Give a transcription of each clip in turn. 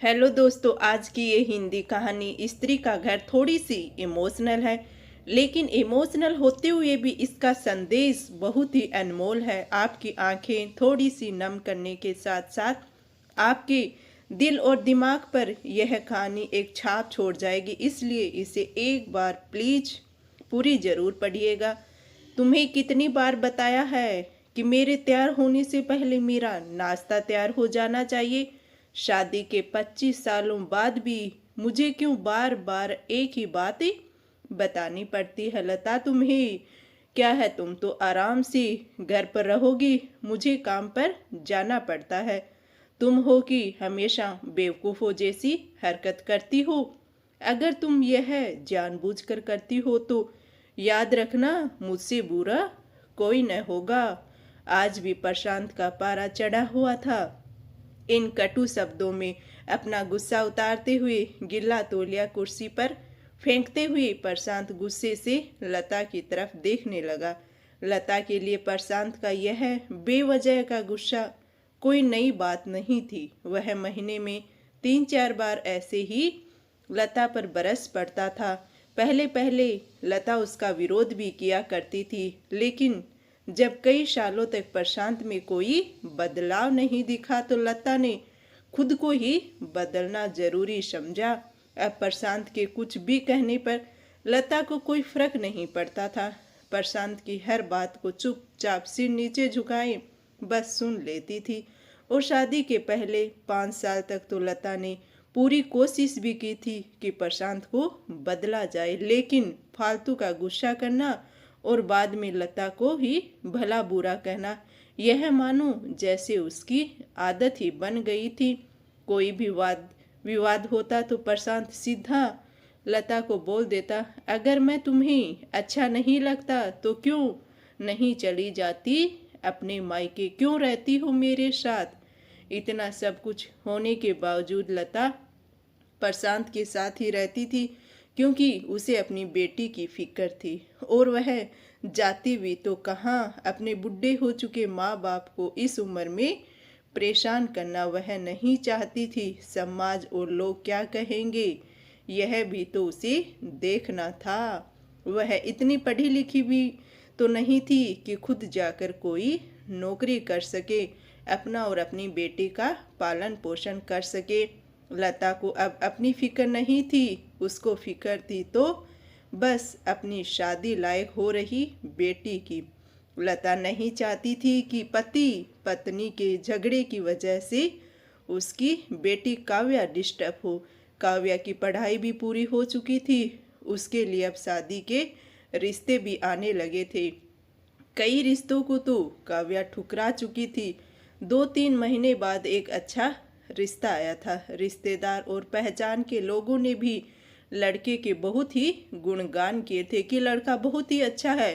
Hello दोस्तों, आज की ये हिंदी कहानी स्त्री का घर थोड़ी सी इमोशनल है। लेकिन इमोशनल होते हुए भी इसका संदेश बहुत ही अनमोल है। आपकी आंखें थोड़ी सी नम करने के साथ साथ आपके दिल और दिमाग पर यह कहानी एक छाप छोड़ जाएगी, इसलिए इसे एक बार प्लीज पूरी जरूर पढ़िएगा। तुम्हें कितनी बार बताया है कि मेरे तैयार होने से पहले मेरा नाश्ता तैयार हो जाना चाहिए। शादी के 25 सालों बाद भी मुझे क्यों बार बार एक ही बात ही बतानी पड़ती है। लता, तुम्हें क्या है, तुम तो आराम से घर पर रहोगी, मुझे काम पर जाना पड़ता है। तुम हो कि हमेशा बेवकूफ़ों जैसी हरकत करती हो। अगर तुम यह जानबूझकर करती हो तो याद रखना, मुझसे बुरा कोई न होगा। आज भी प्रशांत का पारा चढ़ा हुआ था। इन कटु शब्दों में अपना गुस्सा उतारते हुए गिल्ला तौलिया कुर्सी पर फेंकते हुए प्रशांत गुस्से से लता की तरफ देखने लगा। लता के लिए प्रशांत का यह बेवजह का गुस्सा कोई नई बात नहीं थी। वह महीने में 3-4 बार ऐसे ही लता पर बरस पड़ता था। पहले पहले लता उसका विरोध भी किया करती थी, लेकिन जब कई सालों तक प्रशांत में कोई बदलाव नहीं दिखा तो लता ने खुद को ही बदलना जरूरी समझा। अब प्रशांत के कुछ भी कहने पर लता को कोई फर्क नहीं पड़ता था। प्रशांत की हर बात को चुपचाप सिर नीचे झुकाए बस सुन लेती थी। और शादी के पहले 5 साल तक तो लता ने पूरी कोशिश भी की थी कि प्रशांत को बदला जाए, लेकिन फालतू का गुस्सा करना और बाद में लता को ही भला बुरा कहना, यह मानो जैसे उसकी आदत ही बन गई थी। कोई भी वाद विवाद होता तो प्रशांत सीधा लता को बोल देता, अगर मैं तुम्हें अच्छा नहीं लगता तो क्यों नहीं चली जाती, अपने मायके क्यों रहती हो मेरे साथ। इतना सब कुछ होने के बावजूद लता प्रशांत के साथ ही रहती थी, क्योंकि उसे अपनी बेटी की फिक्र थी। और वह जाती भी तो कहाँ, अपने बुढ़े हो चुके माँ बाप को इस उम्र में परेशान करना वह नहीं चाहती थी। समाज और लोग क्या कहेंगे, यह भी तो उसे देखना था। वह इतनी पढ़ी लिखी भी तो नहीं थी कि खुद जाकर कोई नौकरी कर सके, अपना और अपनी बेटी का पालन पोषण कर सके। लता को अब अपनी फिक्र नहीं थी, उसको फिक्र थी तो बस अपनी शादी लायक हो रही बेटी की। लता नहीं चाहती थी कि पति पत्नी के झगड़े की वजह से उसकी बेटी काव्या डिस्टर्ब हो। काव्या की पढ़ाई भी पूरी हो चुकी थी, उसके लिए अब शादी के रिश्ते भी आने लगे थे। कई रिश्तों को तो काव्या ठुकरा चुकी थी। 2-3 महीने बाद एक अच्छा रिश्ता आया था। रिश्तेदार और पहचान के लोगों ने भी लड़के के बहुत ही गुणगान किए थे कि लड़का बहुत ही अच्छा है।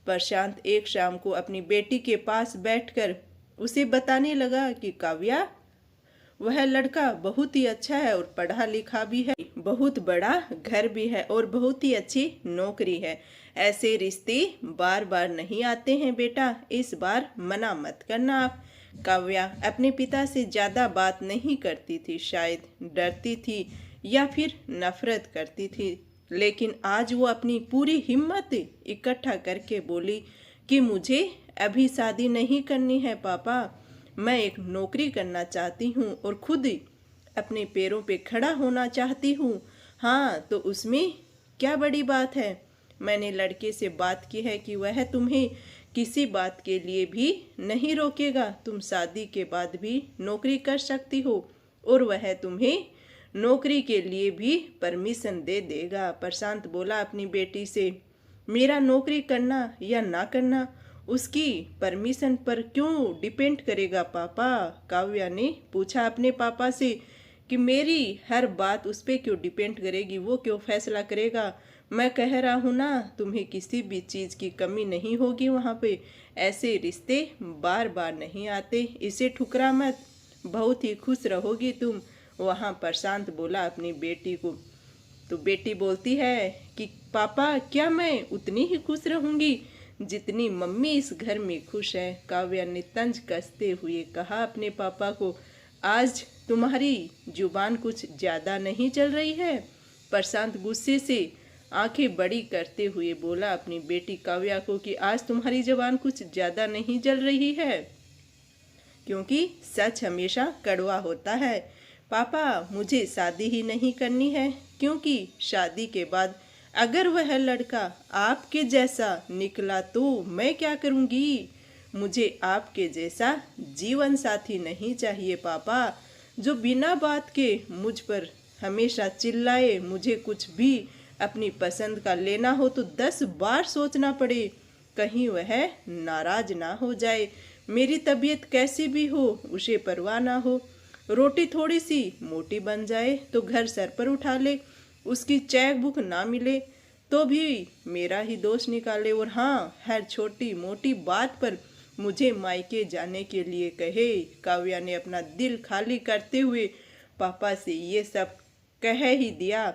प्रशांत एक शाम को अपनी बेटी के पास बैठकर उसे बताने लगा कि काव्या, वह लड़का बहुत ही अच्छा है और पढ़ा लिखा भी है, बहुत बड़ा घर भी है और बहुत ही अच्छी नौकरी है। ऐसे रिश्ते बार बार नहीं आते हैं बेटा, इस बार मना मत करना आप। काव्या अपने पिता से ज़्यादा बात नहीं करती थी, शायद डरती थी या फिर नफरत करती थी, लेकिन आज वो अपनी पूरी हिम्मत इकट्ठा करके बोली कि मुझे अभी शादी नहीं करनी है पापा, मैं एक नौकरी करना चाहती हूँ और खुद अपने पैरों पे खड़ा होना चाहती हूँ। हाँ, तो उसमें क्या बड़ी बात है। मैंने लड़के से बात की है कि वह तुम्हें किसी बात के लिए भी नहीं रोकेगा। तुम शादी के बाद भी नौकरी कर सकती हो और वह तुम्हें नौकरी के लिए भी परमिशन दे देगा। प्रशांत बोला अपनी बेटी से, मेरा नौकरी करना या ना करना उसकी परमिशन पर क्यों डिपेंड करेगा पापा। काव्या ने पूछा अपने पापा से कि मेरी हर बात उस पर क्यों डिपेंड करेगी, वो क्यों फैसला करेगा। मैं कह रहा हूँ ना, तुम्हें किसी भी चीज़ की कमी नहीं होगी वहाँ पे। ऐसे रिश्ते बार बार नहीं आते, इसे ठुकरा मत, बहुत ही खुश रहोगी तुम वहाँ। प्रशांत बोला अपनी बेटी को। तो बेटी बोलती है कि पापा, क्या मैं उतनी ही खुश रहूँगी जितनी मम्मी इस घर में खुश है। काव्या ने तंज कसते हुए कहा अपने पापा को, आज तुम्हारी जुबान कुछ ज़्यादा नहीं चल रही है? प्रशांत गुस्से से आंखें बड़ी करते हुए बोला अपनी बेटी काव्या को कि आज तुम्हारी जुबान कुछ ज़्यादा नहीं जल रही है, क्योंकि सच हमेशा कड़वा होता है। पापा, मुझे शादी ही नहीं करनी है, क्योंकि शादी के बाद अगर वह लड़का आपके जैसा निकला तो मैं क्या करूँगी? मुझे आपके जैसा जीवन साथी नहीं चाहिए पापा, जो बिना बात के मुझ पर हमेशा चिल्लाए। मुझे कुछ भी अपनी पसंद का लेना हो तो 10 बार सोचना पड़े, कहीं वह नाराज ना हो जाए। मेरी तबीयत कैसी भी हो उसे परवाह ना हो। रोटी थोड़ी सी मोटी बन जाए तो घर सर पर उठा ले, उसकी चेक बुक ना मिले तो भी मेरा ही दोष निकाले, और हाँ, हर छोटी मोटी बात पर मुझे मायके जाने के लिए कहे। काव्या ने अपना दिल खाली करते हुए पापा से ये सब कह ही दिया।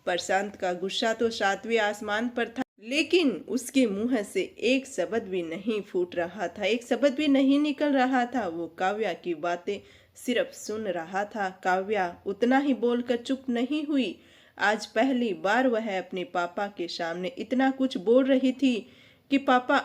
प्रशांत का गुस्सा तो 7वें आसमान पर था, लेकिन उसके मुंह से एक शब्द भी नहीं फूट रहा था, एक शब्द भी नहीं निकल रहा था। वो काव्या की बातें सिर्फ सुन रहा था। काव्या उतना ही बोलकर चुप नहीं हुई। आज पहली बार वह अपने पापा के सामने इतना कुछ बोल रही थी कि पापा,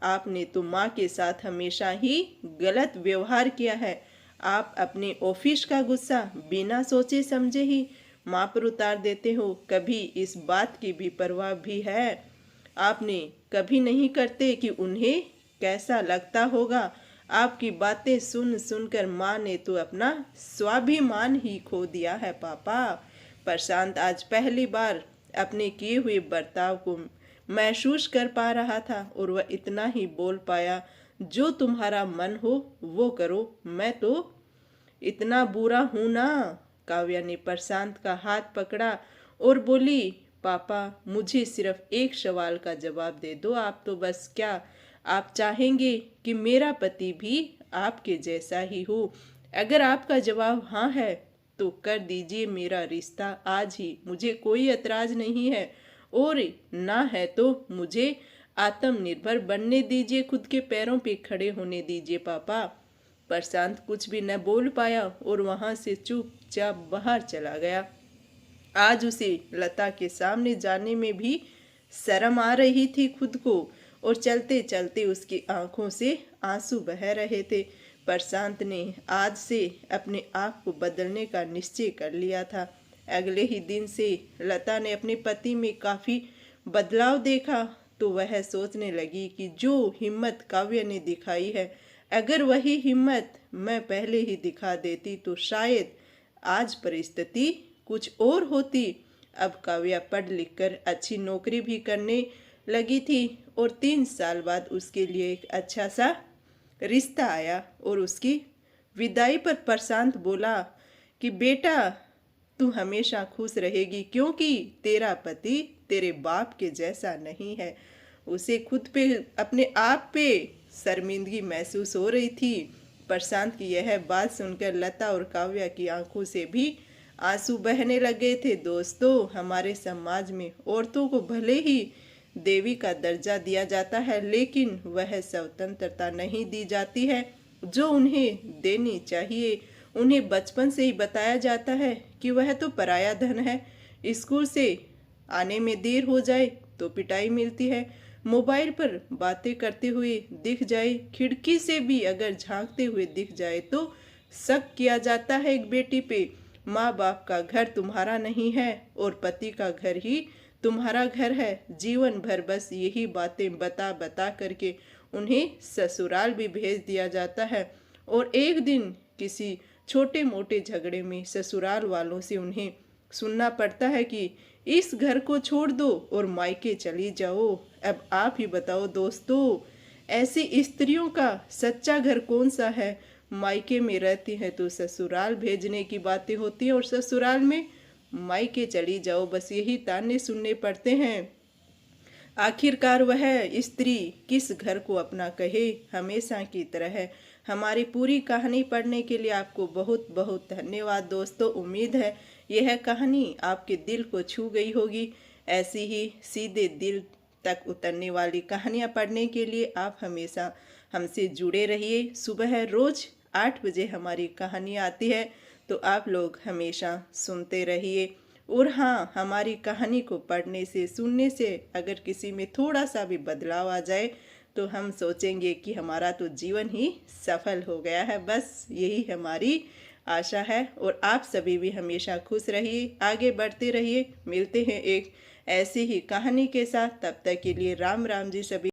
आपने तो माँ के साथ हमेशा ही गलत व्यवहार किया है। आप अपने ऑफिस का गुस्सा बिना सोचे समझे ही माँ पर उतार देते हो। कभी इस बात की भी परवाह भी है? आपने कभी नहीं करते कि उन्हें कैसा लगता होगा। आपकी बातें सुन सुनकर माँ ने तो अपना स्वाभिमान ही खो दिया है पापा। प्रशांत आज पहली बार अपने किए हुए बर्ताव को महसूस कर पा रहा था, और वह इतना ही बोल पाया, जो तुम्हारा मन हो वो करो, मैं तो इतना बुरा हूं ना? काव्या ने प्रशांत का हाथ पकड़ा और बोली, पापा, मुझे सिर्फ एक सवाल का जवाब दे दो। आप तो बस क्या आप चाहेंगे कि मेरा पति भी आपके जैसा ही हो? अगर आपका जवाब हाँ है तो कर दीजिए मेरा रिश्ता आज ही, मुझे कोई एतराज नहीं है। और ना है तो मुझे आत्मनिर्भर बनने दीजिए, खुद के पैरों पे खड़े होने दीजिए पापा। प्रशांत कुछ भी न बोल पाया और वहां से चुपचाप बाहर चला गया। आज उसे लता के सामने जाने में भी शर्म आ रही थी खुद को, और चलते चलते उसकी आंखों से आंसू बह रहे थे। प्रशांत ने आज से अपने आप को बदलने का निश्चय कर लिया था। अगले ही दिन से लता ने अपने पति में काफ़ी बदलाव देखा, तो वह सोचने लगी कि जो हिम्मत काव्य ने दिखाई है, अगर वही हिम्मत मैं पहले ही दिखा देती तो शायद आज परिस्थिति कुछ और होती। अब काव्या पढ़ लिख कर अच्छी नौकरी भी करने लगी थी, और 3 साल बाद उसके लिए एक अच्छा सा रिश्ता आया। और उसकी विदाई पर प्रशांत बोला कि बेटा, तू हमेशा खुश रहेगी, क्योंकि तेरा पति तेरे बाप के जैसा नहीं है। उसे खुद पे, अपने आप पे शर्मिंदगी महसूस हो रही थी। प्रशांत की यह बात सुनकर लता और काव्या की आंखों से भी आंसू बहने लगे थे। दोस्तों, हमारे समाज में औरतों को भले ही देवी का दर्जा दिया जाता है, लेकिन वह स्वतंत्रता नहीं दी जाती है जो उन्हें देनी चाहिए। उन्हें बचपन से ही बताया जाता है कि वह तो पराया धन है। स्कूल से आने में देर हो जाए तो पिटाई मिलती है। मोबाइल पर बातें करते हुए दिख जाए, खिड़की से भी अगर झांकते हुए दिख जाए तो शक किया जाता है एक बेटी पे। माँ बाप का घर तुम्हारा नहीं है और पति का घर ही तुम्हारा घर है। जीवन भर बस यही बातें बता बता करके उन्हें ससुराल भी भेज दिया जाता है, और एक दिन किसी छोटे मोटे झगड़े में ससुराल वालों से उन्हें सुनना पड़ता है कि इस घर को छोड़ दो और मायके चली जाओ। अब आप ही बताओ दोस्तों, ऐसी स्त्रियों का सच्चा घर कौन सा है? मायके में रहती हैं तो ससुराल भेजने की बातें होती हैं, और ससुराल में मायके चली जाओ, बस यही ताने सुनने पड़ते हैं। आखिरकार वह स्त्री किस घर को अपना कहे? हमेशा की तरह हमारी पूरी कहानी पढ़ने के लिए आपको बहुत बहुत धन्यवाद दोस्तों। उम्मीद है यह कहानी आपके दिल को छू गई होगी। ऐसी ही सीधे दिल तक उतरने वाली कहानियाँ पढ़ने के लिए आप हमेशा हमसे जुड़े रहिए। सुबह रोज 8 बजे हमारी कहानी आती है, तो आप लोग हमेशा सुनते रहिए। और हाँ, हमारी कहानी को पढ़ने से, सुनने से अगर किसी में थोड़ा सा भी बदलाव आ जाए तो हम सोचेंगे कि हमारा तो जीवन ही सफल हो गया है। बस यही हमारी आशा है। और आप सभी भी हमेशा खुश रहिए, आगे बढ़ते रहिए। मिलते हैं एक ऐसी ही कहानी के साथ, तब तक के लिए राम राम जी सभी।